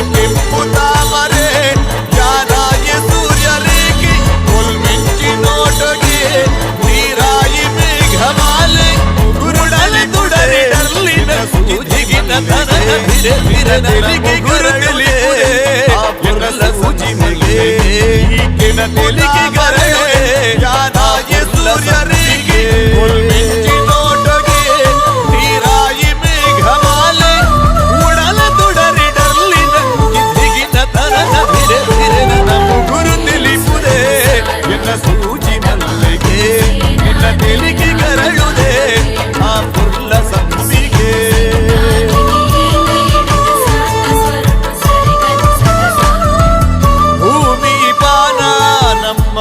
ಕೆಂಪು ತಾಮರೆ ಯಾನಾಗಿ ಸೂರ್ಯ ರೇಖೆ ಕೊಲ್ಮಿಂಚಿ ನೋಟಗೆ ನೀರಾಯಿ ಮೇಘಮಾಲೆ ಗುರುಡಲೆ ತುಡರೆ ಡರ್ಲಿನ ಸೂಜಿಗಿನ ತನಕ ಬಿರೆ ಬಿರನಲಿಗೆ ಗುರುಗಲೆ ಆ ಪುರಲ ಸೂಜಿ ಮಲೆ ಈಕೆನ ತೆಲಿಗೆ ಗರಳೆ ಯಾನಾಗಿ ಸೂರ್ಯ ರೇಖೆ ಕೊಲ್ಮಿಂಚಿ ನೋಟಗೆ ನೀರಾಯಿ ಮೇಘಮಾಲೆ ಉಡಲ ತುಡರೆ ಡರ್ಲಿನ ಗಿದ್ದಿಗಿನ ತನಕ ಬಿರೆ ಬಿರೆ ನಮ್ಮ ಗುರು ತಿಳಿಪುದೆ ಎನ್ನ ಸೂಜಿ ಮಲ್ಲಿಗೆ ನಿನ್ನ ತೆಲಿಗೆ ಗರಳುದೆ ಆ ಪುರ್ಲ ಸಂಸಿಗೆ ಭೂಮಿ ಪಾನ ನಮ್ಮ